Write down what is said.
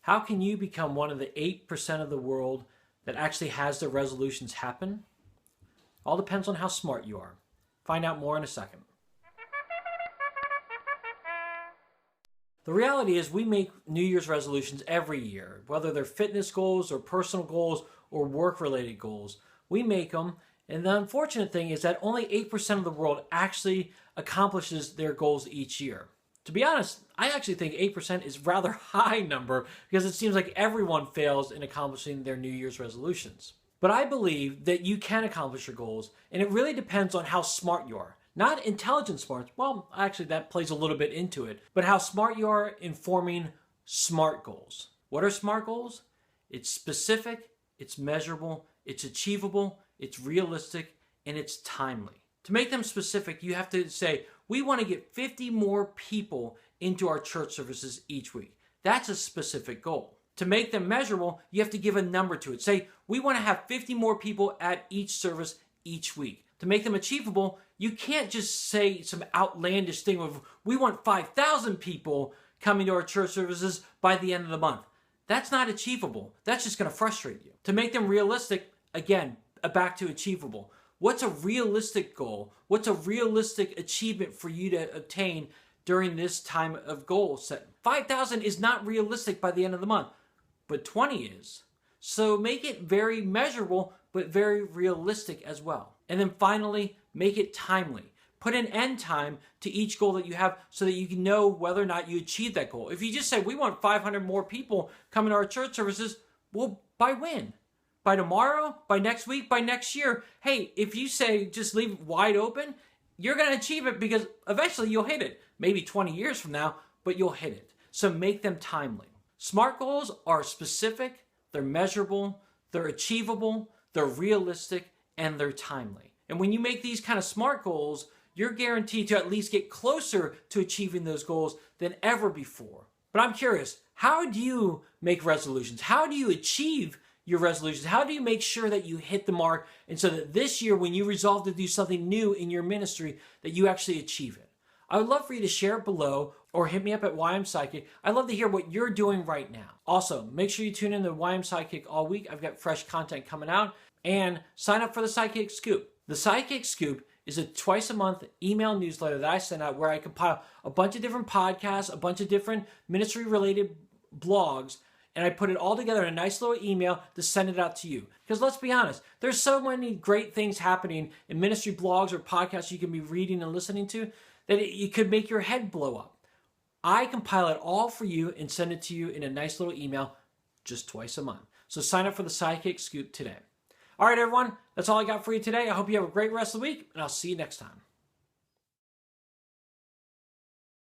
How can you become one of the 8% of the world that actually has their resolutions happen? All depends on how smart you are. Find out more in a second. The reality is we make New Year's resolutions every year, whether they're fitness goals or personal goals or work-related goals. We make them, and the unfortunate thing is that only 8% of the world actually accomplishes their goals each year. To be honest, I actually think 8% is a rather high number because it seems like everyone fails in accomplishing their New Year's resolutions. But I believe that you can accomplish your goals, and it really depends on how smart you are. Not intelligent smart, well, actually that plays a little bit into it, but how smart you are in forming SMART goals. What are SMART goals? It's specific, it's measurable, it's achievable, it's realistic, and it's timely. To make them specific, you have to say, we want to get 50 more people into our church services each week. That's a specific goal. To make them measurable, you have to give a number to it. Say, we want to have 50 more people at each service each week. To make them achievable, you can't just say some outlandish thing of, we want 5,000 people coming to our church services by the end of the month. That's not achievable. That's just going to frustrate you. To make them realistic, again, back to achievable. What's a realistic goal? What's a realistic achievement for you to obtain during this time of goal setting? 5,000 is not realistic by the end of the month, but 20 is. So make it very measurable, but very realistic as well. And then finally, make it timely. Put an end time to each goal that you have so that you can know whether or not you achieve that goal. If you just say, we want 500 more people coming to our church services, well, by when? By tomorrow? By next week? By next year? Hey, if you say just leave it wide open, you're going to achieve it because eventually you'll hit it. Maybe 20 years from now, but you'll hit it. So make them timely. SMART goals are specific, they're measurable, they're achievable, they're realistic, and they're timely. And when you make these kind of SMART goals, you're guaranteed to at least get closer to achieving those goals than ever before. But I'm curious, how do you make resolutions? How do you achieve your resolutions? How do you make sure that you hit the mark and so that this year when you resolve to do something new in your ministry that you actually achieve it? I would love for you to share it below or hit me up at YM Sidekick. I'd love to hear what you're doing right now. Also, make sure you tune in to YM Sidekick all week. I've got fresh content coming out. And sign up for the Sidekick Scoop. The Sidekick Scoop is a twice a month email newsletter that I send out where I compile a bunch of different podcasts, a bunch of different ministry related blogs, and I put it all together in a nice little email to send it out to you. Because let's be honest, there's so many great things happening in ministry blogs or podcasts you can be reading and listening to that it could make your head blow up. I compile it all for you and send it to you in a nice little email just twice a month. So sign up for the Sidekick Scoop today. All right, everyone, that's all I got for you today. I hope you have a great rest of the week, and I'll see you next time.